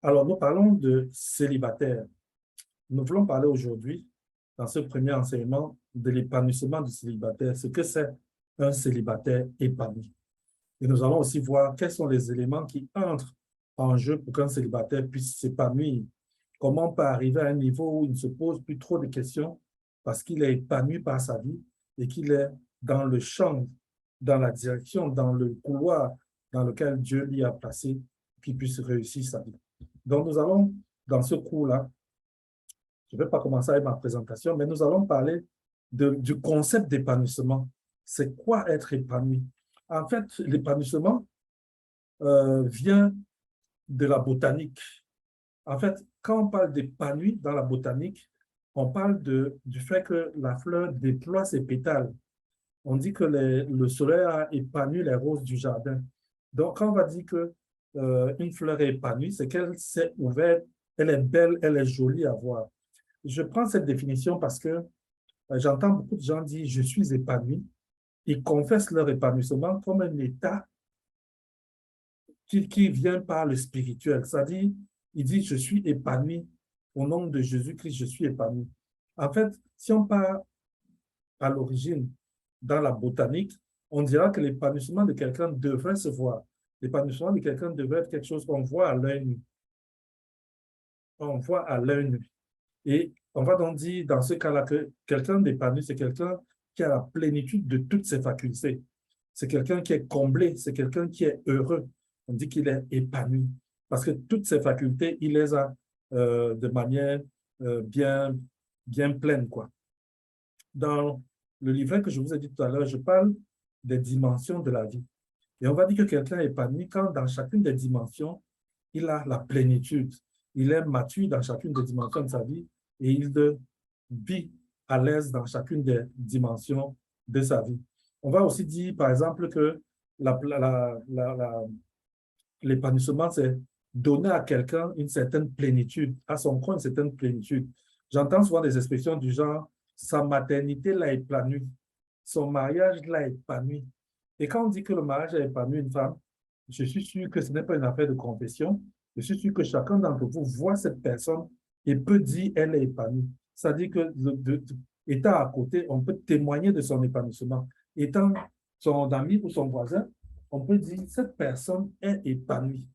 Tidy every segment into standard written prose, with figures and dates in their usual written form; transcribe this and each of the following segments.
Alors, nous parlons de célibataire. Nous voulons parler aujourd'hui, dans ce premier enseignement, de l'épanouissement du célibataire, ce que c'est un célibataire épanoui. Et nous allons aussi voir quels sont les éléments qui entrent en jeu pour qu'un célibataire puisse s'épanouir. Comment on peut arriver à un niveau où il ne se pose plus trop de questions parce qu'il est épanoui par sa vie et qu'il est dans le champ, dans la direction, dans le couloir dans lequel Dieu lui a placé, pour qu'il puisse réussir sa vie. Donc, nous allons, dans ce cours-là, je ne vais pas commencer avec ma présentation, mais nous allons parler du concept d'épanouissement. C'est quoi être épanoui? En fait, l'épanouissement vient de la botanique. En fait, quand on parle d'épanoui dans la botanique, on parle du fait que la fleur déploie ses pétales. On dit que le soleil a épanoui les roses du jardin. Donc, quand on va dire que une fleur est épanouie, c'est qu'elle s'est ouverte, elle est belle, elle est jolie à voir. Je prends cette définition parce que j'entends beaucoup de gens dire je suis épanoui. Ils confessent leur épanouissement comme un état qui vient par le spirituel. C'est-à-dire, ils disent je suis épanoui au nom de Jésus-Christ, je suis épanoui. En fait, si on part à l'origine dans la botanique, on dira que l'épanouissement de quelqu'un devrait se voir. L'épanouissement de quelqu'un devrait être quelque chose qu'on voit à l'œil nu. On voit à l'œil nu. Et on va donc dire dans ce cas-là que quelqu'un d'épanoui, c'est quelqu'un qui a la plénitude de toutes ses facultés. C'est quelqu'un qui est comblé, c'est quelqu'un qui est heureux. On dit qu'il est épanoui parce que toutes ses facultés, il les a de manière bien pleine, quoi. Dans le livret que je vous ai dit tout à l'heure, je parle des dimensions de la vie. Et on va dire que quelqu'un est épanoui quand dans chacune des dimensions, il a la plénitude. Il est mature dans chacune des dimensions de sa vie et il vit à l'aise dans chacune des dimensions de sa vie. On va aussi dire, par exemple, que l'épanouissement, c'est donner à quelqu'un une certaine plénitude, à son corps une certaine plénitude. J'entends souvent des expressions du genre, sa maternité l'a épanoui, son mariage l'a épanoui. Et quand on dit que le mariage a épanoui une femme, je suis sûr que ce n'est pas une affaire de confession. Je suis sûr que chacun d'entre vous voit cette personne et peut dire elle est épanouie. C'est-à-dire que étant à côté, on peut témoigner de son épanouissement. Étant son ami ou son voisin, on peut dire cette personne est épanouie.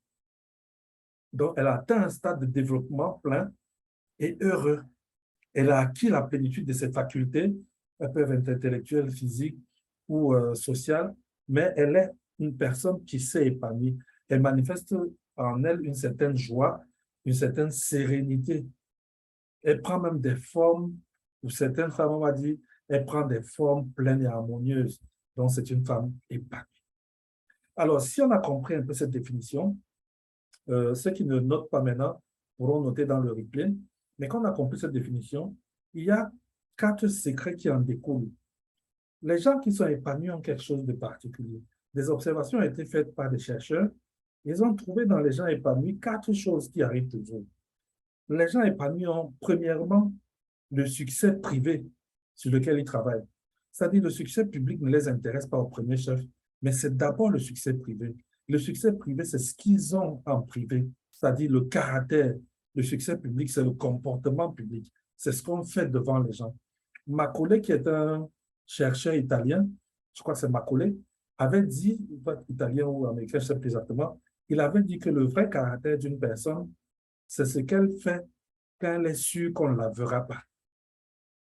Donc, elle a atteint un stade de développement plein et heureux. Elle a acquis la plénitude de ses facultés. Elles peuvent être intellectuelles, physiques ou sociales, mais elle est une personne qui s'est épanouie. Elle manifeste en elle une certaine joie, une certaine sérénité. Elle prend même des formes, pour certaines femmes, on va dire, elle prend des formes pleines et harmonieuses. Donc, c'est une femme épanouie. Alors, si on a compris un peu cette définition, ceux qui ne notent pas maintenant pourront noter dans le replay. Mais quand on a compris cette définition, il y a 4 secrets qui en découlent. Les gens qui sont épanouis ont quelque chose de particulier. Des observations ont été faites par des chercheurs. Ils ont trouvé dans les gens épanouis 4 choses qui arrivent toujours. Les gens épanouis ont, premièrement, le succès privé sur lequel ils travaillent. C'est-à-dire le succès public ne les intéresse pas au premier chef, mais c'est d'abord le succès privé. Le succès privé, c'est ce qu'ils ont en privé, c'est-à-dire le caractère. Le succès public, c'est le comportement public. C'est ce qu'on fait devant les gens. Macaulay, qui est un chercheur italien, je crois que c'est Macaulay, avait dit, italien ou américain, je ne sais plus exactement, il avait dit que le vrai caractère d'une personne, c'est ce qu'elle fait quand elle est sûre qu'on ne la verra pas.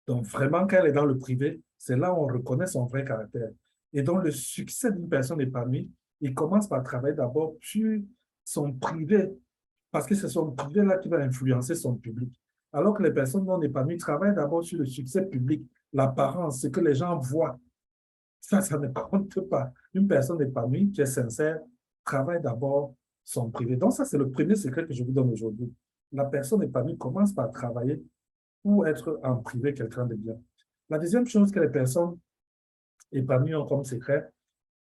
Donc, vraiment, quand elle est dans le privé, c'est là où on reconnaît son vrai caractère. Et donc, le succès d'une personne épanouie, il commence par travailler d'abord sur son privé, parce que c'est son privé-là qui va influencer son public. Alors que les personnes non épanouies travaillent d'abord sur le succès public, l'apparence, ce que les gens voient. Ça ne compte pas. Une personne épanouie, qui est sincère, travaille d'abord son privé. Donc, ça, c'est le premier secret que je vous donne aujourd'hui. La personne épanouie commence par travailler ou être en privé quelqu'un de bien. La deuxième chose que les personnes épanouies ont comme secret,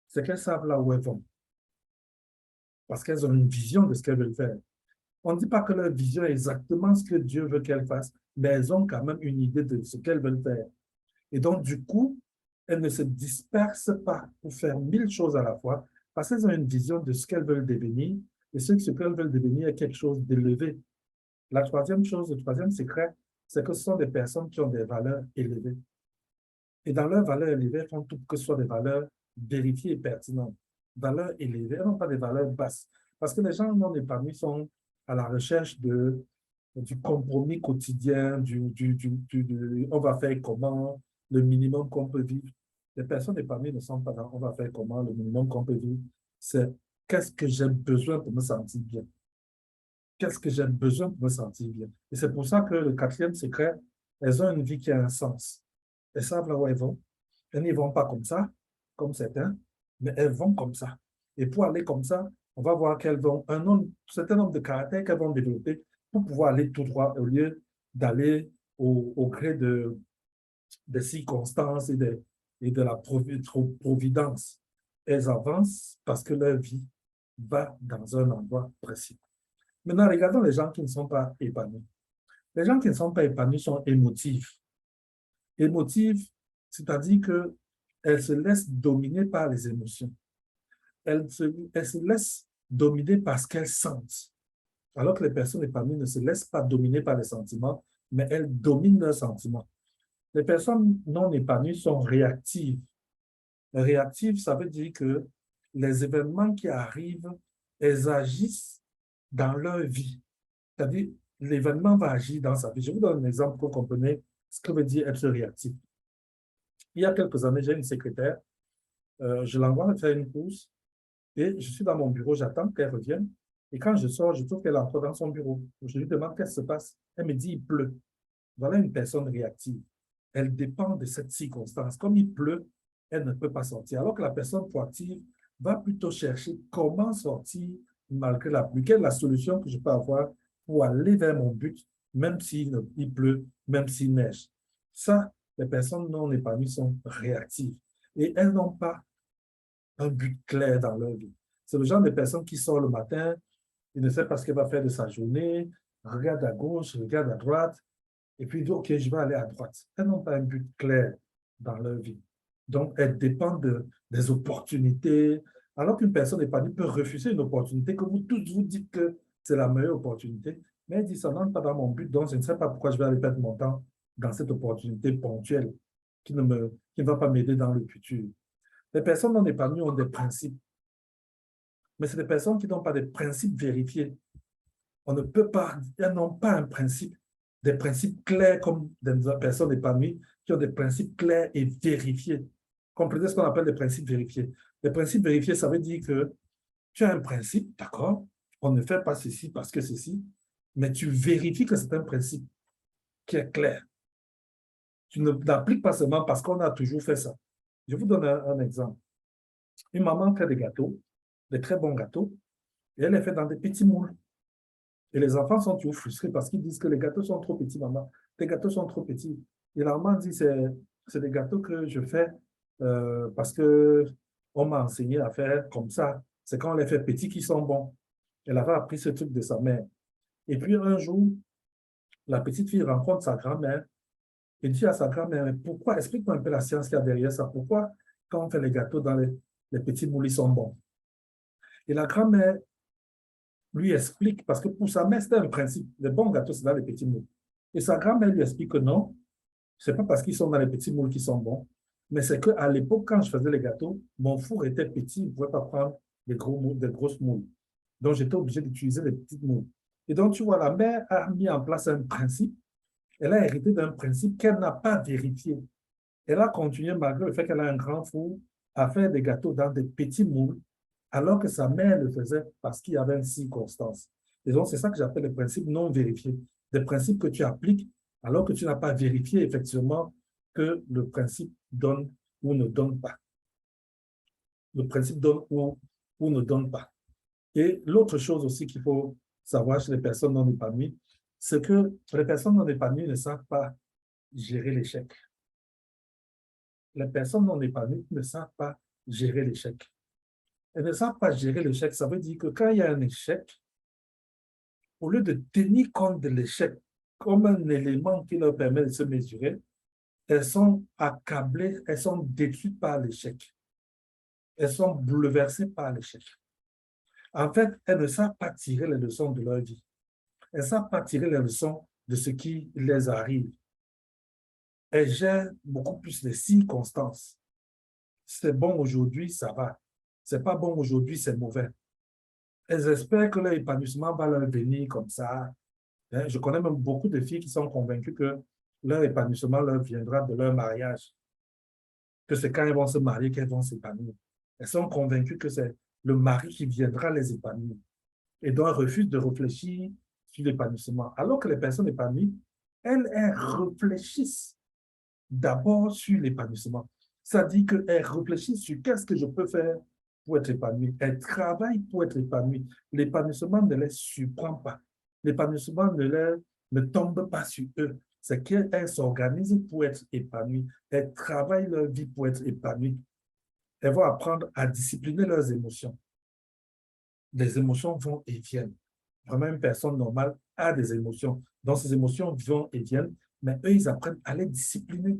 c'est qu'elles savent là où elles vont. Parce qu'elles ont une vision de ce qu'elles veulent faire. On ne dit pas que leur vision est exactement ce que Dieu veut qu'elles fassent, mais elles ont quand même une idée de ce qu'elles veulent faire. Et donc, du coup, elles ne se dispersent pas pour faire 1000 choses à la fois, parce qu'elles ont une vision de ce qu'elles veulent devenir Et ce qu'elles veulent devenir est quelque chose d'élevé. La troisième chose, le troisième secret, c'est que ce sont des personnes qui ont des valeurs élevées. Et dans leurs valeurs élevées, elles font tout que ce soit des valeurs vérifiées et pertinentes. Valeurs élevées, elles n'ont pas des valeurs basses. Parce que les gens non épanouis sont à la recherche du compromis quotidien, on va faire comment, le minimum qu'on peut vivre. Les personnes épanouies ne sont pas dans on va faire comment, le minimum qu'on peut vivre. C'est qu'est-ce que j'ai besoin pour me sentir bien? Qu'est-ce que j'ai besoin pour me sentir bien? Et c'est pour ça que le quatrième secret, elles ont une vie qui a un sens. Elles savent là où elles vont. Elles n'y vont pas comme ça, comme certains, mais elles vont comme ça. Et pour aller comme ça, on va voir qu'elles vont un certain nombre de caractères qu'elles vont développer pour pouvoir aller tout droit au lieu d'aller au gré des circonstances et de la providence. Elles avancent parce que leur vie va dans un endroit précis. Maintenant, regardons les gens qui ne sont pas épanouis. Les gens qui ne sont pas épanouis sont émotifs. Émotives, c'est-à-dire qu'elles se laissent dominer par les émotions. Elles se laissent dominer par ce qu'elles sentent. Alors que les personnes épanouies ne se laissent pas dominer par les sentiments, mais elles dominent leurs sentiments. Les personnes non épanouies sont réactives. Réactives, ça veut dire que les événements qui arrivent, elles agissent dans leur vie. C'est-à-dire, l'événement va agir dans sa vie. Je vous donne un exemple pour comprendre ce que veut dire être réactif. Il y a quelques années, j'ai une secrétaire, je l'envoie faire une course et je suis dans mon bureau, j'attends qu'elle revienne. Et quand je sors, je trouve qu'elle est encore dans son bureau. Je lui demande qu'est-ce qui se passe. Elle me dit, il pleut. Voilà une personne réactive. Elle dépend de cette circonstance. Comme il pleut, elle ne peut pas sortir. Alors que la personne proactive va plutôt chercher comment sortir malgré la pluie. Quelle est la solution que je peux avoir pour aller vers mon but, même s'il pleut, même s'il neige. Ça, les personnes non épanouies sont réactives. Et elles n'ont pas un but clair dans leur vie. C'est le genre de personne qui sort le matin, il ne sait pas ce qu'elle va faire de sa journée, regarde à gauche, regarde à droite, et puis dit, OK, je vais aller à droite. Elles n'ont pas un but clair dans leur vie. Donc, elles dépendent des opportunités. Alors qu'une personne épanouie peut refuser une opportunité que vous tous vous dites que c'est la meilleure opportunité, mais elle dit, ça n'entre pas dans mon but, donc je ne sais pas pourquoi je vais aller perdre mon temps dans cette opportunité ponctuelle qui ne va pas m'aider dans le futur. Les personnes non épanouies ont des principes, mais c'est des personnes qui n'ont pas des principes vérifiés. On ne peut pas, elles n'ont pas un principe, des principes clairs comme des personnes épanouies qui ont des principes clairs et vérifiés. Comprenez ce qu'on appelle des principes vérifiés. Les principes vérifiés, ça veut dire que tu as un principe, d'accord, on ne fait pas ceci parce que ceci, mais tu vérifies que c'est un principe qui est clair. Tu ne l'appliques pas seulement parce qu'on a toujours fait ça. Je vous donne un exemple. Une maman fait des gâteaux, des très bons gâteaux, et elle les fait dans des petits moules. Et les enfants sont toujours frustrés parce qu'ils disent que les gâteaux sont trop petits, maman. Les gâteaux sont trop petits. Et la maman dit, c'est des gâteaux que je fais parce qu'on m'a enseigné à faire comme ça. C'est quand on les fait petits qu'ils sont bons. Elle avait appris ce truc de sa mère. Et puis un jour, la petite fille rencontre sa grand-mère et dit à sa grand-mère, pourquoi, explique-moi un peu la science qu'il y a derrière ça. Pourquoi, quand on fait les gâteaux dans les petits moules, ils sont bons? Et la grand-mère lui explique, parce que pour sa mère, c'était un principe. Les bons gâteaux, c'est dans les petits moules. Et sa grand-mère lui explique que non, ce n'est pas parce qu'ils sont dans les petits moules qu'ils sont bons, mais c'est qu'à l'époque, quand je faisais les gâteaux, mon four était petit, je ne pouvais pas prendre des grosses moules. Donc, j'étais obligé d'utiliser les petites moules. Et donc, tu vois, la mère a mis en place un principe. Elle a hérité d'un principe qu'elle n'a pas vérifié. Elle a continué, malgré le fait qu'elle a un grand four, à faire des gâteaux dans des petits moules, alors que sa mère le faisait parce qu'il y avait une circonstance. Et donc, c'est ça que j'appelle les principes non vérifiés. Des principes que tu appliques alors que tu n'as pas vérifié effectivement que le principe donne ou ne donne pas. Le principe donne ou ne donne pas. Et l'autre chose aussi qu'il faut savoir chez les personnes non épanouies, c'est que les personnes non épanouies ne savent pas gérer l'échec. Les personnes non épanouies ne savent pas gérer l'échec. Elles ne savent pas gérer l'échec. Ça veut dire que quand il y a un échec, au lieu de tenir compte de l'échec comme un élément qui leur permet de se mesurer, elles sont accablées, elles sont détruites par l'échec. Elles sont bouleversées par l'échec. En fait, elles ne savent pas tirer les leçons de leur vie. Elles ne savent pas tirer les leçons de ce qui les arrive. Elles gèrent beaucoup plus les circonstances. C'est bon aujourd'hui, ça va. C'est pas bon aujourd'hui, c'est mauvais. Elles espèrent que leur épanouissement va leur venir comme ça. Je connais même beaucoup de filles qui sont convaincues que leur épanouissement leur viendra de leur mariage, que c'est quand elles vont se marier qu'elles vont s'épanouir. Elles sont convaincues que c'est le mari qui viendra les épanouir. Et donc, elles refusent de réfléchir sur l'épanouissement. Alors que les personnes épanouies, elles réfléchissent d'abord sur l'épanouissement. Ça dit qu'elles réfléchissent sur qu'est-ce que je peux faire pour être épanoui. Elles travaillent pour être épanouies. L'épanouissement ne les surprend pas. L'épanouissement ne tombe pas sur eux. C'est qu'elles s'organisent pour être épanouies. Elles travaillent leur vie pour être épanouies. Elles vont apprendre à discipliner leurs émotions. Les émotions vont et viennent. Vraiment, une personne normale a des émotions. Donc, ces émotions vont et viennent, mais eux, ils apprennent à les discipliner.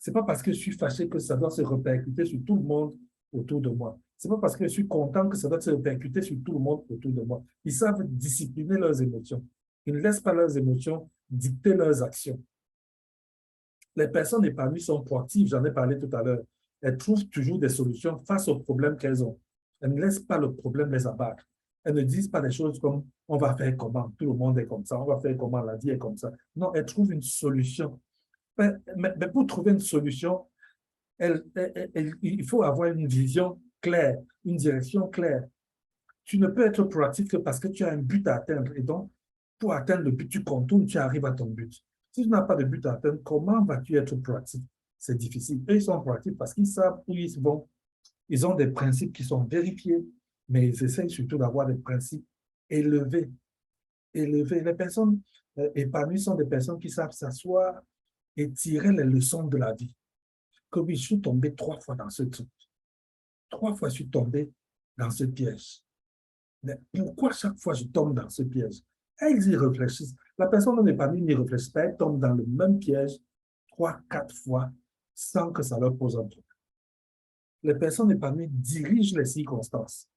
Ce n'est pas parce que je suis fâché que ça doit se répercuter sur tout le monde autour de moi. Ce n'est pas parce que je suis content que ça doit se répercuter sur tout le monde autour de moi. Ils savent discipliner leurs émotions. Ils ne laissent pas leurs émotions dicter leurs actions. Les personnes épanouies sont proactives, j'en ai parlé tout à l'heure. Elles trouvent toujours des solutions face aux problèmes qu'elles ont. Elles ne laissent pas le problème les abattre. Elles ne disent pas des choses comme on va faire comment, tout le monde est comme ça, on va faire comment, la vie est comme ça. Non, elles trouvent une solution. Mais pour trouver une solution, il faut avoir une vision claire, une direction claire. Tu ne peux être proactif que parce que tu as un but à atteindre. Et donc, pour atteindre le but, tu contournes, tu arrives à ton but. Si tu n'as pas de but à atteindre, comment vas-tu être proactif? C'est difficile. Eux, ils sont proactifs parce qu'ils savent où ils vont. Ils ont des principes qui sont vérifiés, mais ils essayent surtout d'avoir des principes élevés. Élevés. Les personnes épanouies sont des personnes qui savent s'asseoir et tirer les leçons de la vie. Comme je suis tombé 3 fois dans ce truc. 3 fois, je suis tombé dans ce piège. Mais pourquoi chaque fois je tombe dans ce piège? Elles y réfléchissent. La personne n'est pas n'y réfléchit pas, elle tombe dans le même piège 3, 4 fois sans que ça leur pose un problème. Les personnes épanouies dirigent les circonstances.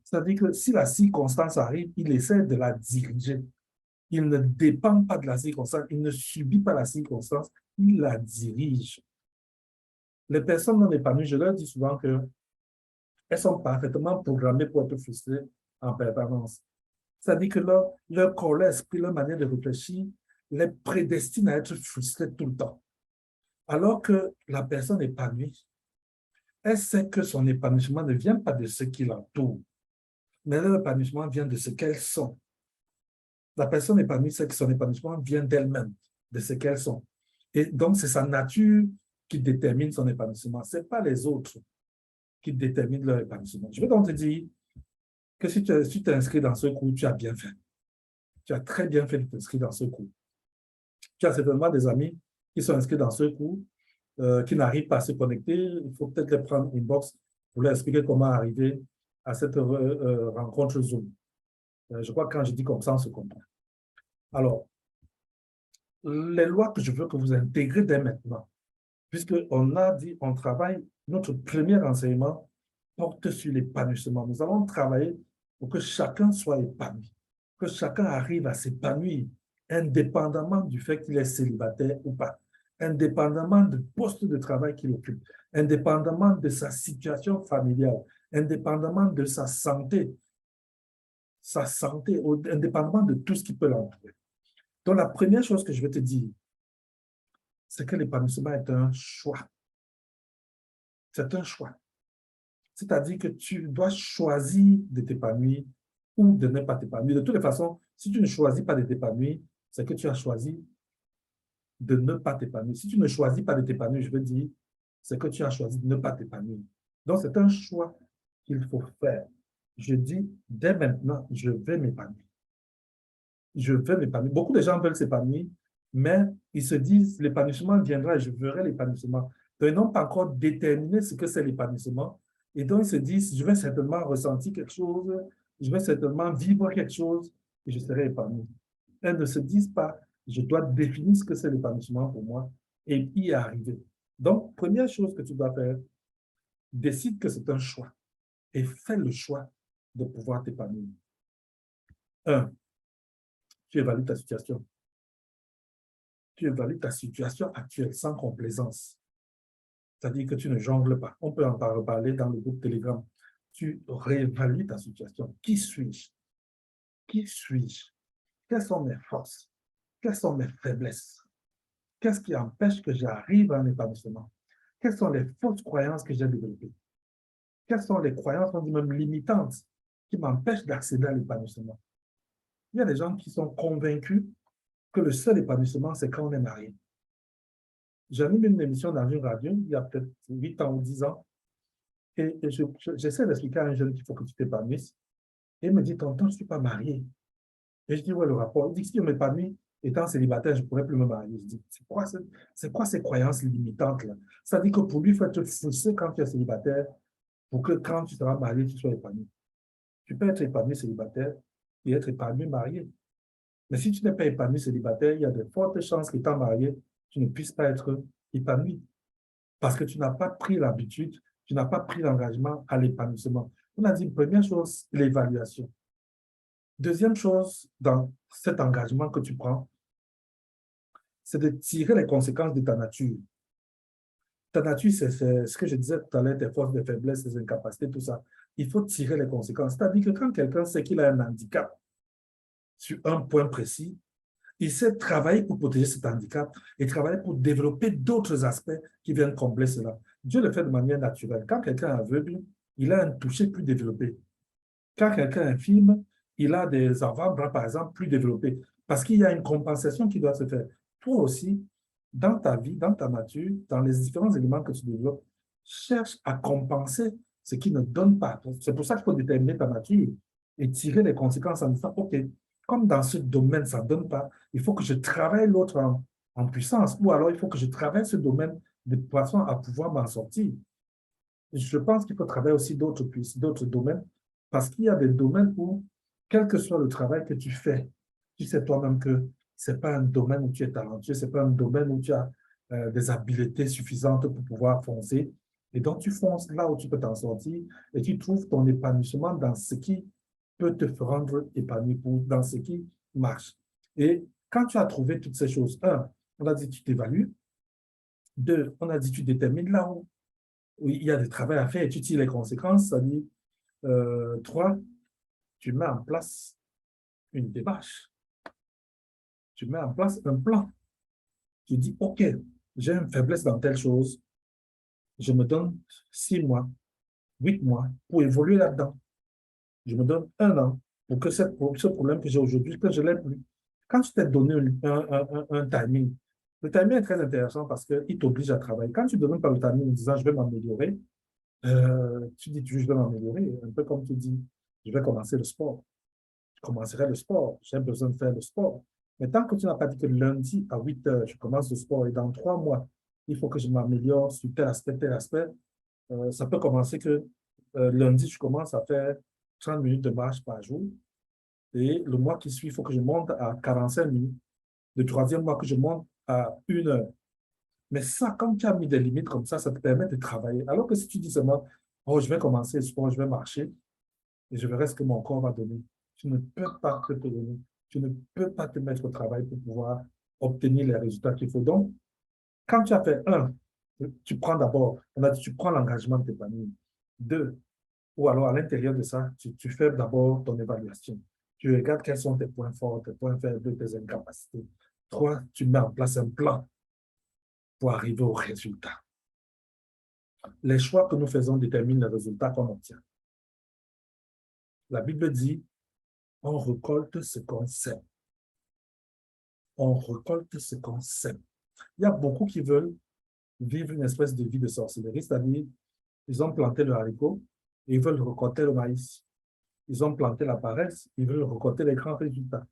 C'est-à-dire que si la circonstance arrive, il essaie de la diriger. Il ne dépend pas de la circonstance, il ne subit pas la circonstance, il la dirige. Les personnes non épanouies, je leur dis souvent qu'elles sont parfaitement programmées pour être frustrées en permanence. C'est-à-dire que leur corps, leur esprit, leur manière de réfléchir les prédestine à être frustrés tout le temps. Alors que la personne épanouie, elle sait que son épanouissement ne vient pas de ce qui l'entoure, mais leur épanouissement vient de ce qu'elles sont. La personne épanouie sait que son épanouissement vient d'elle-même, de ce qu'elles sont. Et donc, c'est sa nature qui détermine son épanouissement. Ce n'est pas les autres qui déterminent leur épanouissement. Je vais donc te dire que si tu t'es inscrit dans ce cours, tu as bien fait. Tu as très bien fait de t'inscrire dans ce cours. Tu as certainement des amis qui sont inscrits dans ce cours, qui n'arrivent pas à se connecter. Il faut peut-être les prendre inbox pour leur expliquer comment arriver à cette rencontre Zoom. Je crois que quand je dis comme ça, on se comprend. Alors, les lois que je veux que vous intégrez dès maintenant, puisqu'on a dit, on travaille, notre premier enseignement porte sur l'épanouissement. Nous allons travailler pour que chacun soit épanoui, que chacun arrive à s'épanouir, indépendamment du fait qu'il est célibataire ou pas, indépendamment du poste de travail qu'il occupe, indépendamment de sa situation familiale, indépendamment de sa santé, indépendamment de tout ce qui peut l'entourer. Donc, la première chose que je vais te dire, c'est que l'épanouissement est un choix. C'est un choix. C'est-à-dire que tu dois choisir de t'épanouir ou de ne pas t'épanouir. De toutes les façons, si tu ne choisis pas de t'épanouir, c'est que tu as choisi de ne pas t'épanouir. Si tu ne choisis pas de t'épanouir, je veux dire, c'est que tu as choisi de ne pas t'épanouir. Donc, c'est un choix qu'il faut faire. Je dis, dès maintenant, je vais m'épanouir. Je veux m'épanouir. Beaucoup de gens veulent s'épanouir, mais ils se disent, l'épanouissement viendra et je verrai l'épanouissement. Donc, ils n'ont pas encore déterminé ce que c'est l'épanouissement. Et donc, ils se disent, je vais certainement ressentir quelque chose, je vais certainement vivre quelque chose et je serai épanoui. Elles ne se disent pas, je dois définir ce que c'est l'épanouissement pour moi et y arriver. Donc, première chose que tu dois faire, décide que c'est un choix et fais le choix de pouvoir t'épanouir. Un, tu évalues ta situation. Tu évalues ta situation actuelle sans complaisance. C'est-à-dire que tu ne jongles pas. On peut en parler dans le groupe Telegram. Tu réévalues ta situation. Qui suis-je? Qui suis-je? Quelles sont mes forces? Quelles sont mes faiblesses? Qu'est-ce qui empêche que j'arrive à un épanouissement? Quelles sont les fausses croyances que j'ai développées? Quelles sont les croyances, on dit même limitantes, qui m'empêchent d'accéder à l'épanouissement? Il y a des gens qui sont convaincus que le seul épanouissement, c'est quand on est marié. J'anime une émission dans une radio, il y a peut-être 8 ans ou 10 ans, et j'essaie d'expliquer à un jeune qu'il faut que tu t'épanouisses. Et il me dit, tonton, je ne suis pas marié. Et je dis, ouais, le rapport. Il dit, si je m'épanouis, étant célibataire, je ne pourrais plus me marier. Je dis, c'est quoi ces croyances limitantes-là? Ça dit que pour lui, il faut être frustré quand tu es célibataire pour que quand tu seras marié, tu sois épanoui. Tu peux être épanoui célibataire et être épanoui marié. Mais si tu n'es pas épanoui célibataire, il y a de fortes chances qu'étant marié, tu ne puisses pas être épanoui. Parce que tu n'as pas pris l'habitude, tu n'as pas pris l'engagement à l'épanouissement. On a dit, première chose, l'évaluation. Deuxième chose, dans cet engagement que tu prends, c'est de tirer les conséquences de ta nature. Ta nature, c'est ce que je disais tout à l'heure, tes forces, tes faiblesses, tes incapacités, tout ça. Il faut tirer les conséquences. C'est-à-dire que quand quelqu'un sait qu'il a un handicap sur un point précis, il sait travailler pour protéger cet handicap et travailler pour développer d'autres aspects qui viennent combler cela. Dieu le fait de manière naturelle. Quand quelqu'un est aveugle, il a un toucher plus développé. Quand quelqu'un est infirme, il a des avant-bras, par exemple, plus développés. Parce qu'il y a une compensation qui doit se faire. Toi aussi, dans ta vie, dans ta nature, dans les différents éléments que tu développes, cherche à compenser ce qui ne donne pas. C'est pour ça qu'il faut déterminer ta nature et tirer les conséquences en disant, OK, comme dans ce domaine, ça ne donne pas, il faut que je travaille l'autre en puissance, ou alors il faut que je travaille ce domaine de façon à pouvoir m'en sortir. Je pense qu'il faut travailler aussi d'autres domaines, parce qu'il y a des domaines où, quel que soit le travail que tu fais, tu sais toi-même que ce n'est pas un domaine où tu es talentueux, ce n'est pas un domaine où tu as des habiletés suffisantes pour pouvoir foncer. Et donc, tu fonces là où tu peux t'en sortir et tu trouves ton épanouissement dans ce qui peut te rendre épanoui, dans ce qui marche. Et quand tu as trouvé toutes ces choses, un, on a dit tu t'évalues. Deux, on a dit tu détermines là où il y a du travail à faire et tu tires les conséquences. Ça dit, trois, tu mets en place une démarche. Tu mets en place un plan. Tu dis, OK, j'ai une faiblesse dans telle chose. Je me donne 6 mois, 8 mois pour évoluer là-dedans. Je me donne 1 an pour que ce problème que j'ai aujourd'hui, que je ne l'ai plus. Quand tu t'es donné un timing, le timing est très intéressant parce qu'il t'oblige à travailler. Quand tu ne donnes pas le timing en disant, je vais m'améliorer, tu dis toujours, je vais m'améliorer, un peu comme tu dis, je vais commencer le sport. Je commencerai le sport, j'ai besoin de faire le sport. Mais tant que tu n'as pas dit que lundi à 8 heures, je commence le sport et dans 3 mois, il faut que je m'améliore sur tel aspect, ça peut commencer que lundi, je commence à faire 30 minutes de marche par jour et le mois qui suit, il faut que je monte à 45 minutes. Le troisième mois, que je monte à 1 heure. Mais ça, quand tu as mis des limites comme ça te permet de travailler. Alors que si tu dis seulement, oh, je vais commencer le sport, je vais marcher et je verrai ce que mon corps va donner. Tu ne peux pas te donner. Tu ne peux pas te mettre au travail pour pouvoir obtenir les résultats qu'il faut. Donc, quand tu as fait un, tu prends d'abord, on a dit, tu prends l'engagement de t'épanouir. Deux, ou alors à l'intérieur de ça, tu fais d'abord ton évaluation. Tu regardes quels sont tes points forts, tes points faibles, tes incapacités. Trois, tu mets en place un plan pour arriver au résultat. Les choix que nous faisons déterminent les résultats qu'on obtient. La Bible dit, on récolte ce qu'on sème. On récolte ce qu'on sème. Il y a beaucoup qui veulent vivre une espèce de vie de sorcellerie, c'est-à-dire, ils ont planté le haricot et ils veulent récolter le maïs. Ils ont planté la paresse, ils veulent récolter les grands résultats.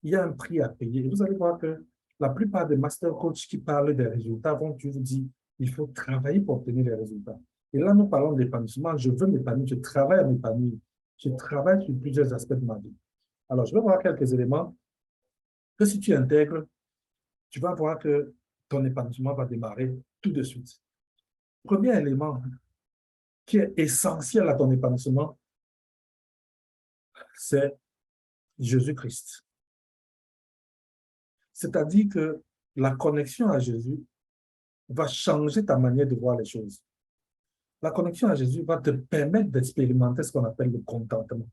Il y a un prix à payer. Et vous allez voir que la plupart des master coachs qui parlent des résultats vont toujours dire il faut travailler pour obtenir les résultats. Et là, nous parlons d'épanouissement. Je veux m'épanouir, je travaille à m'épanouir. Je travaille sur plusieurs aspects de ma vie. Alors, je vais voir quelques éléments que si tu intègres, tu vas voir que ton épanouissement va démarrer tout de suite. Premier élément qui est essentiel à ton épanouissement, c'est Jésus-Christ. C'est-à-dire que la connexion à Jésus va changer ta manière de voir les choses. La connexion à Jésus va te permettre d'expérimenter ce qu'on appelle le contentement.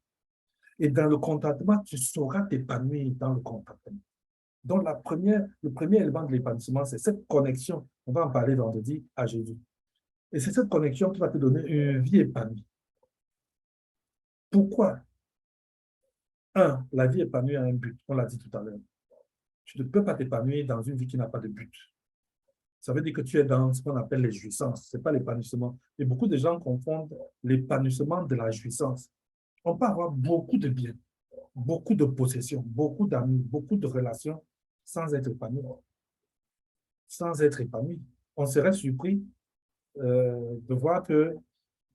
Et dans le contentement, tu sauras t'épanouir dans le contentement. Donc, le premier élément de l'épanouissement, c'est cette connexion, on va en parler vendredi, à Jésus. Et c'est cette connexion qui va te donner une vie épanouie. Pourquoi? Un, la vie épanouie a un but, on l'a dit tout à l'heure. Tu ne peux pas t'épanouir dans une vie qui n'a pas de but. Ça veut dire que tu es dans ce qu'on appelle les jouissances, ce n'est pas l'épanouissement. Et beaucoup de gens confondent l'épanouissement de la jouissance. On peut avoir beaucoup de biens, beaucoup de possessions, beaucoup d'amis, beaucoup de relations sans être épanoui. Sans être épanoui. On serait surpris de voir que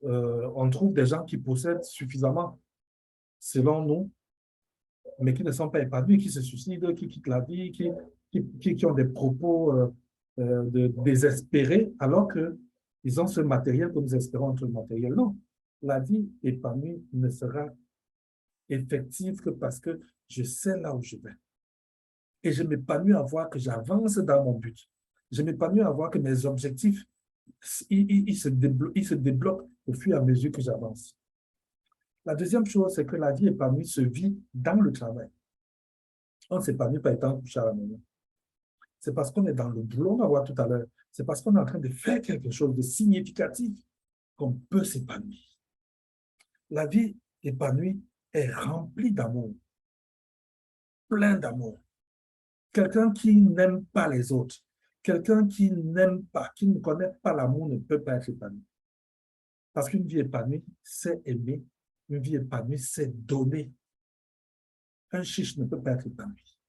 on trouve des gens qui possèdent suffisamment, selon nous, mais qui ne sont pas épanouis, qui se suicident, qui quittent la vie, qui ont des propos désespérés, alors qu'ils ont ce matériel que nous espérons être le matériel. Non, la vie épanouie ne sera effective que parce que je sais là où je vais. Et je m'épanouis à voir que j'avance dans mon but. Je m'épanouis à voir que mes objectifs, ils se débloquent au fur et à mesure que j'avance. La deuxième chose, c'est que la vie épanouie se vit dans le travail. On ne s'épanouit pas étant couché à la maison. C'est parce qu'on est dans le boulot, on va voir tout à l'heure. C'est parce qu'on est en train de faire quelque chose de significatif qu'on peut s'épanouir. La vie épanouie est remplie d'amour, plein d'amour. Quelqu'un qui n'aime pas les autres, quelqu'un qui n'aime pas, qui ne connaît pas l'amour ne peut pas être épanoui. Parce qu'une vie épanouie, c'est aimer. Une vie épanouie, c'est donner. Un chiche ne peut pas être épanoui.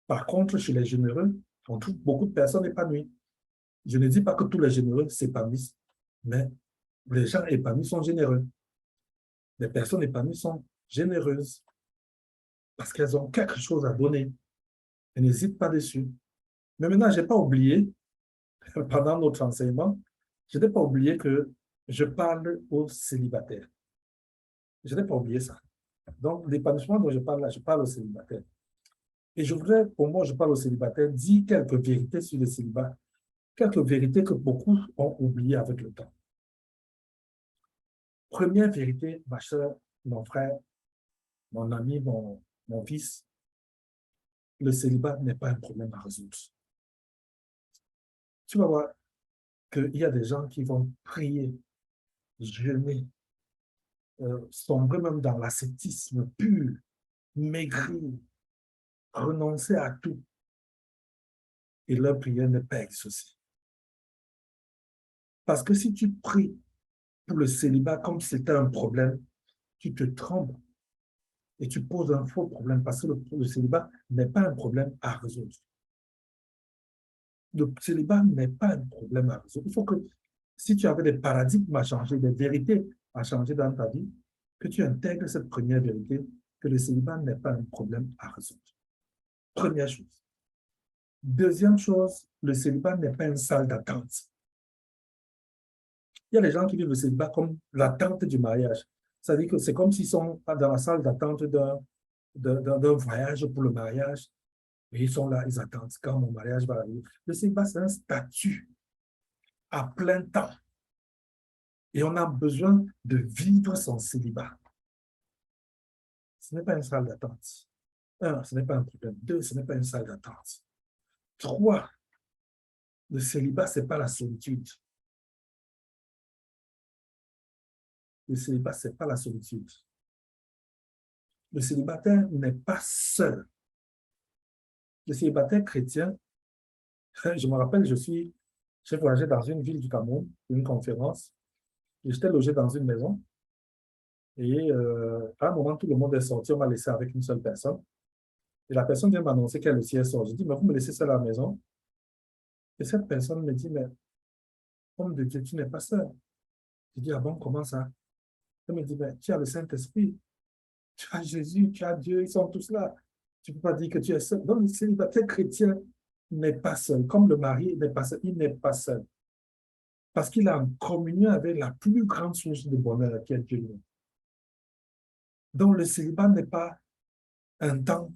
Par contre, chez les généreux, on trouve beaucoup de personnes épanouies. Je ne dis pas que tous les généreux s'épanouissent, mais les gens épanouis sont généreux. Les personnes épanouies sont généreuses parce qu'elles ont quelque chose à donner. Elles n'hésitent pas dessus. Mais maintenant, je n'ai pas oublié, pendant notre enseignement, je n'ai pas oublié que je parle aux célibataires. Je n'ai pas oublié ça. Donc, l'épanouissement dont je parle là, je parle aux célibataires. Et je voudrais, pour moi, je parle aux célibataires, dire quelques vérités sur le célibat, quelques vérités que beaucoup ont oubliées avec le temps. Première vérité, ma soeur, mon frère, mon ami, mon fils, le célibat n'est pas un problème à résoudre. Tu vas voir qu'il y a des gens qui vont prier, jeûner, sombrer même dans l'ascétisme pur, maigrir, renoncer à tout. Et leur prière n'est pas exaucée. Parce que si tu pries pour le célibat comme si c'était un problème, tu te trompes et tu poses un faux problème parce que le célibat n'est pas un problème à résoudre. Le célibat n'est pas un problème à résoudre. Il faut que, si tu avais des paradigmes à changer, des vérités à changer dans ta vie, que tu intègres cette première vérité, que le célibat n'est pas un problème à résoudre. Première chose. Deuxième chose, le célibat n'est pas une salle d'attente. Il y a des gens qui vivent le célibat comme l'attente du mariage. C'est-à-dire que c'est comme s'ils sont dans la salle d'attente d'un voyage pour le mariage. Et ils sont là, ils attendent quand mon mariage va arriver. Le célibat, c'est un statut à plein temps. Et on a besoin de vivre son célibat. Ce n'est pas une salle d'attente. Un, ce n'est pas un problème. Deux, ce n'est pas une salle d'attente. Trois, le célibat, ce n'est pas la solitude. Le célibat, ce n'est pas la solitude. Le célibataire n'est pas seul. Le célibataire chrétien, je me rappelle, j'ai voyagé dans une ville du Cameroun, pour une conférence, et j'étais logé dans une maison, et à un moment, tout le monde est sorti, on m'a laissé avec une seule personne, et la personne vient m'annoncer qu'elle aussi est sortie. Je dis, mais vous me laissez seul à la maison? Et cette personne me dit, mais homme de Dieu, tu n'es pas seul. Je dis, ah bon, comment ça? Elle me dit, mais tu as le Saint-Esprit, tu as Jésus, tu as Dieu, ils sont tous là. Tu ne peux pas dire que tu es seul. Donc, le célibataire chrétien n'est pas seul. Comme le mari n'est pas seul, il n'est pas seul. Parce qu'il est en communion avec la plus grande source de bonheur qui est Dieu. Donc, le célibat n'est pas un temps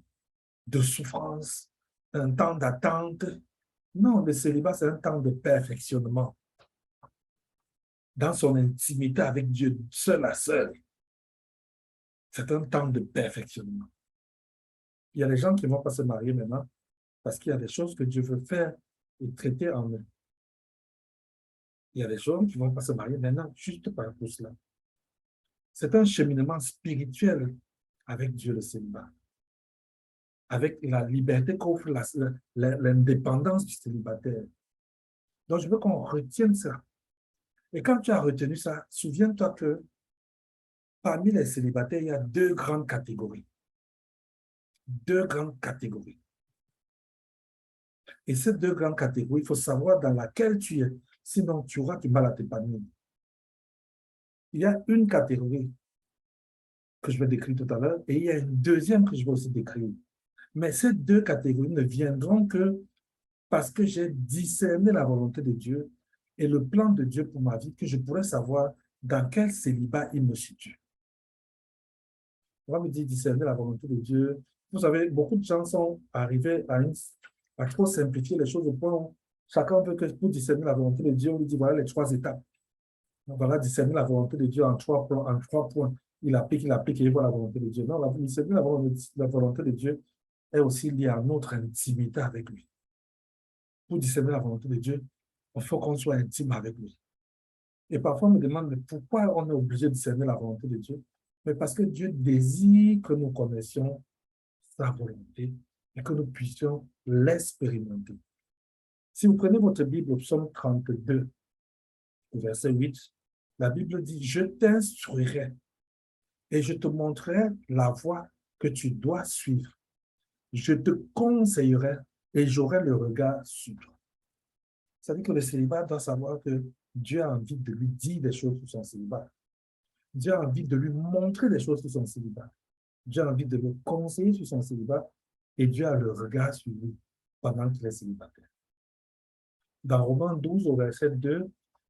de souffrance, un temps d'attente. Non, le célibat, c'est un temps de perfectionnement dans son intimité avec Dieu, seul à seul. C'est un temps de perfectionnement. Il y a des gens qui ne vont pas se marier maintenant parce qu'il y a des choses que Dieu veut faire et traiter en eux. Il y a des gens qui ne vont pas se marier maintenant juste par tout cela. C'est un cheminement spirituel avec Dieu, le célibat, avec la liberté qu'offre l'indépendance du célibataire. Donc, je veux qu'on retienne ça. Et quand tu as retenu ça, souviens-toi que parmi les célibataires, il y a deux grandes catégories. Deux grandes catégories. Et ces deux grandes catégories, il faut savoir dans laquelle tu es. Sinon, tu auras du mal à t'épanouir. Il y a une catégorie que je vais décrire tout à l'heure et il y a une deuxième que je vais aussi décrire. Mais ces deux catégories ne viendront que parce que j'ai discerné la volonté de Dieu et le plan de Dieu pour ma vie, que je pourrais savoir dans quel célibat il me situe. On va me dire discerner la volonté de Dieu. Vous savez, beaucoup de gens sont arrivés à trop simplifier les choses au point où chacun veut que pour discerner la volonté de Dieu, on lui dit voilà les trois étapes. Donc, voilà, discerner la volonté de Dieu en trois points. Il applique et il voit la volonté de Dieu. Non, discerner la volonté de Dieu est aussi liée à notre intimité avec lui. Pour discerner la volonté de Dieu, il faut qu'on soit intime avec lui. Et parfois, on me demande pourquoi on est obligé de discerner la volonté de Dieu. Mais parce que Dieu désire que nous connaissions sa volonté et que nous puissions l'expérimenter. Si vous prenez votre Bible au psaume 32, verset 8, la Bible dit « Je t'instruirai et je te montrerai la voie que tu dois suivre. Je te conseillerai et j'aurai le regard sur toi. » Ça veut dire que le célibat doit savoir que Dieu a envie de lui dire des choses sur son célibat. Dieu a envie de lui montrer des choses sur son célibat. Dieu a envie de le conseiller sur son célibat et Dieu a le regard sur lui pendant qu'il est célibataire. Dans Romains 12, au verset 2,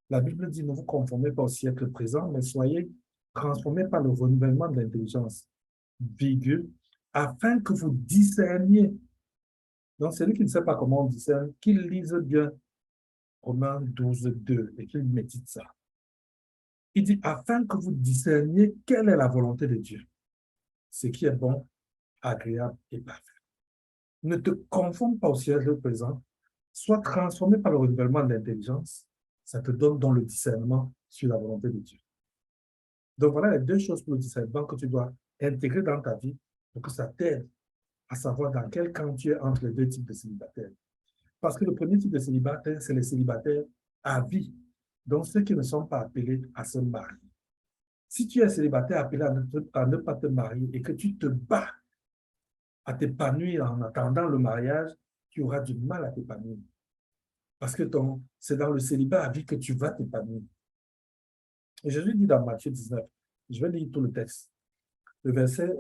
la Bible dit « Ne vous conformez pas au siècle présent, mais soyez transformés par le renouvellement de l'intelligence, virgule, afin que vous discerniez. » Donc, celui qui ne sait pas comment on discerne, qu'il lise bien Romains 12, 2 et qu'il médite ça. Il dit « Afin que vous discerniez quelle est la volonté de Dieu, ce qui est bon, agréable et parfait. » Ne te confonde pas au siècle présent, sois transformé par le renouvellement de l'intelligence, ça te donne donc le discernement sur la volonté de Dieu. Donc voilà les deux choses pour le discernement que tu dois intégrer dans ta vie pour que ça t'aide à savoir dans quel camp tu es entre les deux types de célibataires. Parce que le premier type de célibataire, c'est les célibataires à vie, donc ceux qui ne sont pas appelés à se marier. Si tu es célibataire appelé à ne pas te marier et que tu te bats à t'épanouir en attendant le mariage, tu auras du mal à t'épanouir. Parce que c'est dans le célibat à vie que tu vas t'épanouir. Et Jésus dit dans Matthieu 19, je vais lire tout le texte, le verset,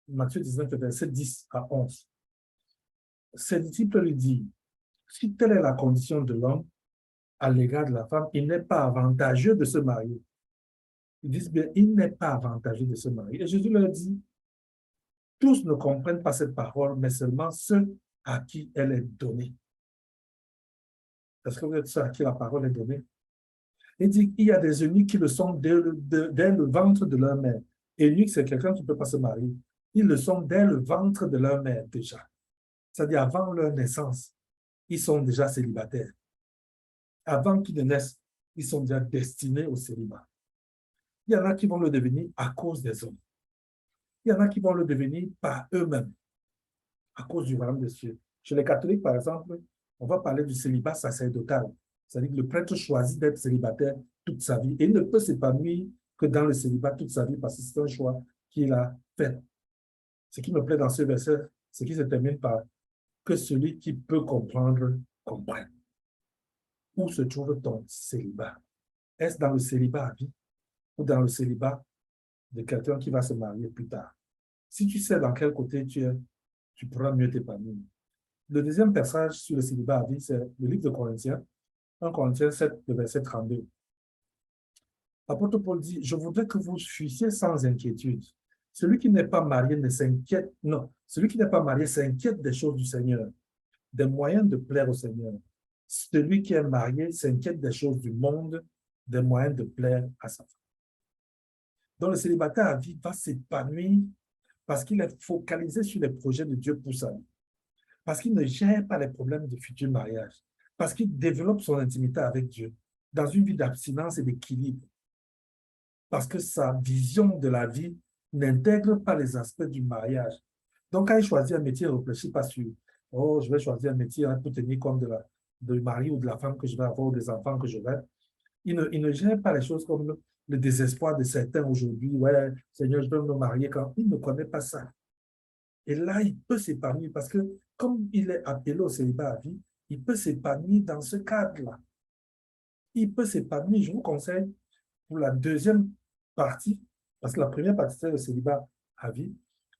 Matthieu 19, le verset 10 à 11. Ses disciples lui disent, si telle est la condition de l'homme à l'égard de la femme, il n'est pas avantageux de se marier. Ils disent bien, il n'est pas avantageux de se marier. Et Jésus leur dit, tous ne comprennent pas cette parole, mais seulement ceux à qui elle est donnée. Est-ce que vous êtes ceux à qui la parole est donnée? Il dit qu'il y a des eunuques qui le sont dès le ventre de leur mère. Eunuque, c'est quelqu'un qui ne peut pas se marier. Ils le sont dès le ventre de leur mère déjà. C'est-à-dire avant leur naissance, ils sont déjà célibataires. Avant qu'ils ne naissent, ils sont déjà destinés au célibat. Il y en a qui vont le devenir à cause des hommes. Il y en a qui vont le devenir par eux-mêmes, à cause du royaume des cieux. Chez les catholiques, par exemple, on va parler du célibat sacerdotal. C'est-à-dire que le prêtre choisit d'être célibataire toute sa vie et il ne peut s'épanouir que dans le célibat toute sa vie parce que c'est un choix qu'il a fait. Ce qui me plaît dans ce verset, c'est qu'il se termine par que celui qui peut comprendre, comprenne. Où se trouve ton célibat? Est-ce dans le célibat à vie ou dans le célibat de quelqu'un qui va se marier plus tard? Si tu sais dans quel côté tu es, tu pourras mieux t'épanouir. Le deuxième passage sur le célibat à vie, c'est le livre de Corinthiens, 1 Corinthiens 7, le verset 32. Apôtre Paul dit, je voudrais que vous fussiez sans inquiétude. Celui qui n'est pas marié ne s'inquiète, non, celui qui n'est pas marié s'inquiète des choses du Seigneur, des moyens de plaire au Seigneur. Celui qui est marié s'inquiète des choses du monde, des moyens de plaire à sa femme. Donc le célibataire à vie va s'épanouir parce qu'il est focalisé sur les projets de Dieu pour sa vie, parce qu'il ne gère pas les problèmes de futur mariage, parce qu'il développe son intimité avec Dieu dans une vie d'abstinence et d'équilibre, parce que sa vision de la vie n'intègre pas les aspects du mariage. Donc, quand il choisit un métier, il ne réfléchit pas sur « Oh, je vais choisir un métier pour tenir compte de mari ou de la femme que je vais avoir ou des enfants que je vais. » Il ne gère pas les choses comme le désespoir de certains aujourd'hui. « Ouais, Seigneur, je veux me marier quand il ne connaît pas ça. » Et là, il peut s'épanouir parce que comme il est appelé au célibat à vie, il peut s'épanouir dans ce cadre-là. Il peut s'épanouir. Je vous conseille pour la deuxième partie, parce que la première partie, c'est le célibat à vie.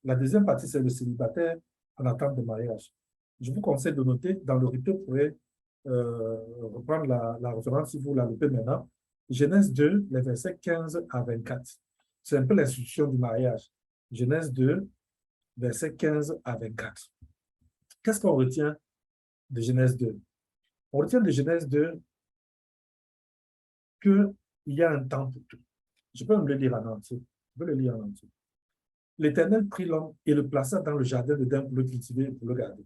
La deuxième partie, c'est le célibataire en attente de mariage. Je vous conseille de noter, dans le rituel, vous pourrez reprendre la référence si vous la loupez maintenant. Genèse 2, les versets 15 à 24. C'est un peu l'institution du mariage. Genèse 2, versets 15 à 24. Qu'est-ce qu'on retient de Genèse 2? On retient de Genèse 2 qu'il y a un temps pour tout. Je peux me le lire en entier. Je peux le lire en entier. L'Éternel prit l'homme et le plaça dans le jardin d'Éden pour le cultiver et pour le garder.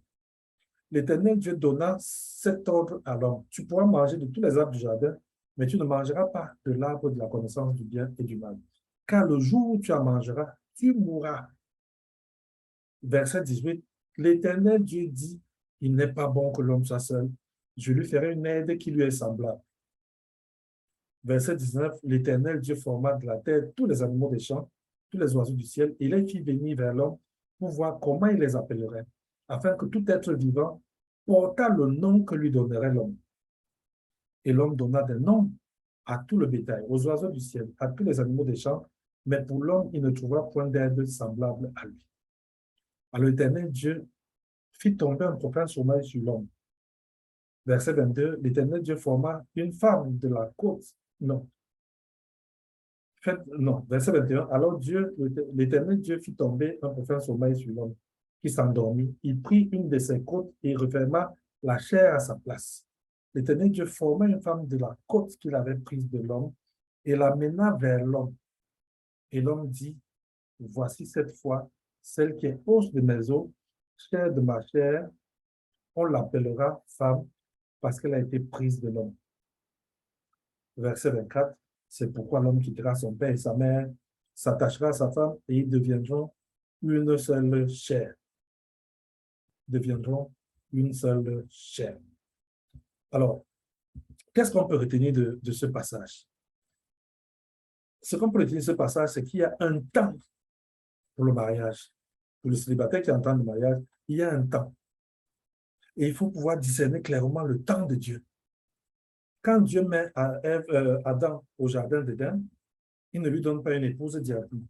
L'Éternel Dieu donna cet ordre à l'homme. Tu pourras manger de tous les arbres du jardin, mais tu ne mangeras pas de l'arbre de la connaissance du bien et du mal. Car le jour où tu en mangeras, tu mourras. Verset 18. L'Éternel Dieu dit, il n'est pas bon que l'homme soit seul. Je lui ferai une aide qui lui est semblable. Verset 19, l'Éternel Dieu forma de la terre tous les animaux des champs, tous les oiseaux du ciel, et les fit venir vers l'homme pour voir comment il les appellerait, afin que tout être vivant portât le nom que lui donnerait l'homme. Et l'homme donna des noms à tout le bétail, aux oiseaux du ciel, à tous les animaux des champs, mais pour l'homme, il ne trouva point d'aide semblable à lui. Alors l'Éternel Dieu fit tomber un profond sommeil sur l'homme. Verset 22, l'Éternel Dieu forma une femme de la côte. Non, verset 21. Alors l'Éternel Dieu fit tomber un profond sommeil sur l'homme qui s'endormit. Il prit une de ses côtes et referma la chair à sa place. L'Éternel Dieu forma une femme de la côte qu'il avait prise de l'homme et l'amena vers l'homme. Et l'homme dit, voici cette fois celle qui est os de mes os, chair de ma chair, on l'appellera femme parce qu'elle a été prise de l'homme. Verset 24. C'est pourquoi l'homme quittera son père et sa mère, s'attachera à sa femme et ils deviendront une seule chair. Deviendront une seule chair. Alors, qu'est-ce qu'on peut retenir de ce passage? Ce qu'on peut retenir de ce passage, c'est qu'il y a un temps pour le mariage. Pour le célibataire qui entend le mariage, il y a un temps. Et il faut pouvoir discerner clairement le temps de Dieu. Quand Dieu met Adam au jardin d'Éden, il ne lui donne pas une épouse directement.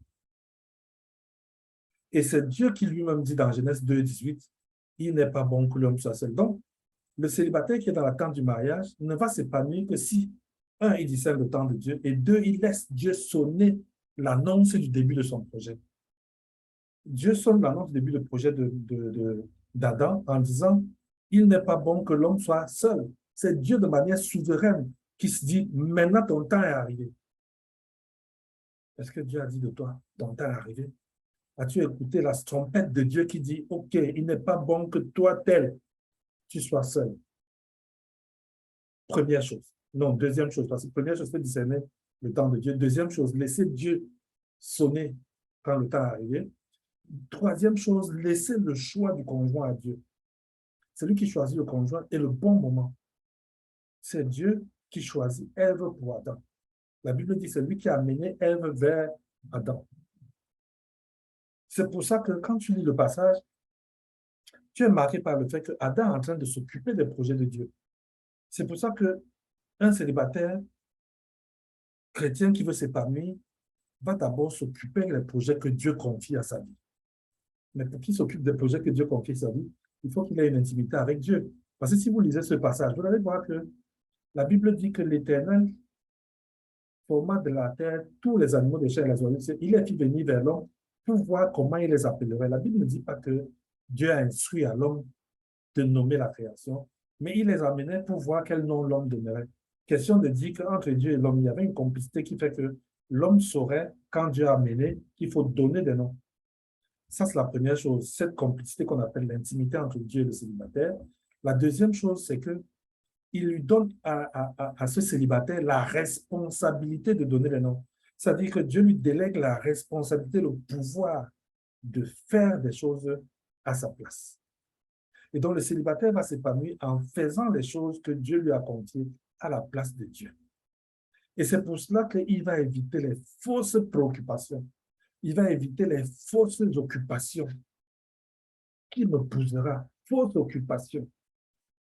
Et c'est Dieu qui lui-même dit dans Genèse 2, 18, il n'est pas bon que l'homme soit seul. Donc, le célibataire qui est dans l'attente du mariage ne va s'épanouir que si, un, il discerne le temps de Dieu, et deux, il laisse Dieu sonner l'annonce du début de son projet. Dieu sonne l'annonce du début du projet d'Adam en disant, il n'est pas bon que l'homme soit seul. C'est Dieu de manière souveraine qui se dit, maintenant ton temps est arrivé. Est-ce que Dieu a dit de toi, ton temps est arrivé? As-tu écouté la trompette de Dieu qui dit, OK, il n'est pas bon que toi, tel, tu sois seul? Première chose. Non, deuxième chose, parce que première chose, c'est discerner le temps de Dieu. Deuxième chose, laisser Dieu sonner quand le temps est arrivé. Troisième chose, laisser le choix du conjoint à Dieu. Celui qui choisit le conjoint est le bon moment. C'est Dieu qui choisit Ève pour Adam. La Bible dit que c'est lui qui a amené Ève vers Adam. C'est pour ça que quand tu lis le passage, tu es marqué par le fait que Adam est en train de s'occuper des projets de Dieu. C'est pour ça qu'un célibataire chrétien qui veut s'épanouir va d'abord s'occuper des projets que Dieu confie à sa vie. Mais pour qu'il s'occupe des projets que Dieu confie à sa vie, il faut qu'il ait une intimité avec Dieu. Parce que si vous lisez ce passage, vous allez voir que la Bible dit que l'Éternel forma de la terre tous les animaux des chair et les oiseaux. Il est venu vers l'homme pour voir comment il les appellerait. La Bible ne dit pas que Dieu a instruit à l'homme de nommer la création, mais il les amenait pour voir quel nom l'homme donnerait. Question de dire qu'entre Dieu et l'homme, il y avait une complicité qui fait que l'homme saurait, quand Dieu a amené, qu'il faut donner des noms. Ça, c'est la première chose, cette complicité qu'on appelle l'intimité entre Dieu et le célibataire. La deuxième chose, c'est que il lui donne à ce célibataire la responsabilité de donner les noms. C'est-à-dire que Dieu lui délègue la responsabilité, le pouvoir de faire des choses à sa place. Et donc, le célibataire va s'épanouir en faisant les choses que Dieu lui a confiées à la place de Dieu. Et c'est pour cela qu'il va éviter les fausses préoccupations. Il va éviter les fausses occupations. Qui me posera? Fausse occupation.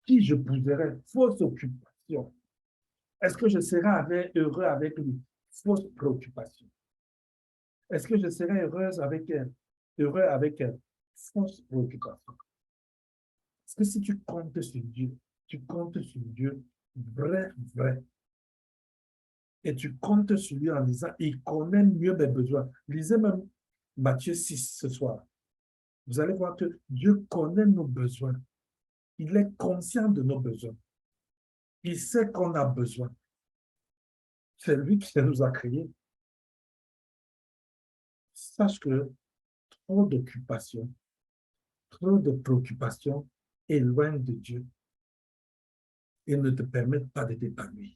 Qui je poserai? Fausse occupation. Est-ce que je serai heureux avec lui? Fausse préoccupation. Est-ce que je serai heureuse avec elle? Heureux avec elle? Fausse préoccupation. Parce que si tu comptes sur Dieu, tu comptes sur Dieu vrai, vrai. Et tu comptes sur lui en disant, il connaît mieux mes besoins. Lisez même Matthieu 6 ce soir. Vous allez voir que Dieu connaît nos besoins. Il est conscient de nos besoins. Il sait qu'on a besoin. C'est lui qui nous a créés. Sache que trop d'occupation, trop de préoccupations éloignent de Dieu et ne te permettent pas de t'épanouir.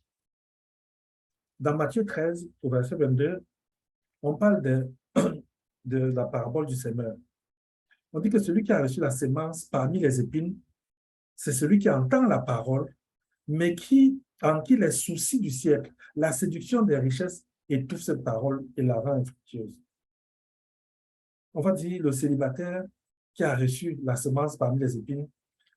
Dans Matthieu 13, au verset 22, on parle de la parabole du semeur. On dit que celui qui a reçu la sémence parmi les épines, c'est celui qui entend la parole, mais en qui les soucis du siècle, la séduction des richesses étouffent cette parole et la rend infructueuse. On va dire le célibataire qui a reçu la semence parmi les épines,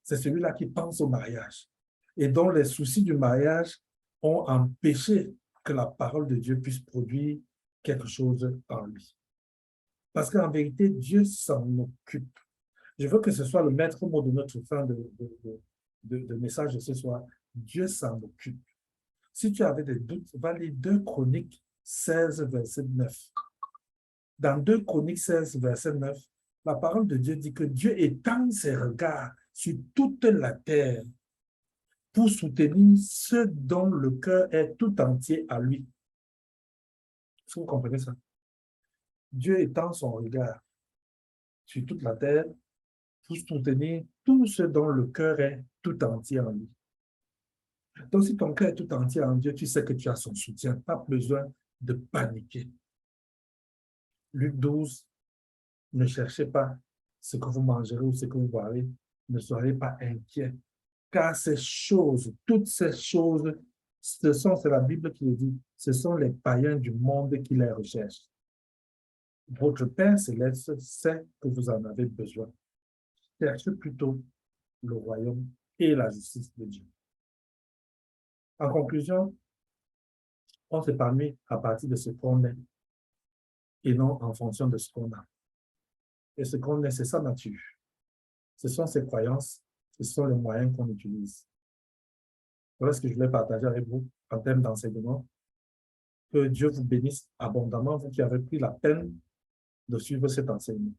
c'est celui-là qui pense au mariage et dont les soucis du mariage ont empêché que la parole de Dieu puisse produire quelque chose en lui. Parce qu'en vérité, Dieu s'en occupe. Je veux que ce soit le maître mot de notre fin de message de ce soir. Dieu s'en occupe. Si tu avais des doutes, va lire 2 Chroniques 16, verset 9. Dans 2 Chroniques 16, verset 9, la parole de Dieu dit que Dieu étend ses regards sur toute la terre pour soutenir ceux dont le cœur est tout entier à lui. Est-ce que vous comprenez ça? Dieu étend son regard sur toute la terre pour soutenir tous ceux dont le cœur est tout entier en lui. Donc, si ton cœur est tout entier en Dieu, tu sais que tu as son soutien. Pas besoin de paniquer. Luc 12, ne cherchez pas ce que vous mangerez ou ce que vous boirez. Ne soyez pas inquiets. Car ces choses, toutes ces choses, c'est la Bible qui le dit, ce sont les païens du monde qui les recherchent. Votre Père céleste sait que vous en avez besoin. Cherchez plutôt le royaume et la justice de Dieu. En conclusion, on s'épanouit à partir de ce qu'on est et non en fonction de ce qu'on a. Et ce qu'on est, c'est sa nature. Ce sont ses croyances, ce sont les moyens qu'on utilise. Voilà ce que je voulais partager avec vous en termes d'enseignement. Que Dieu vous bénisse abondamment, vous qui avez pris la peine de suivre cet enseignement.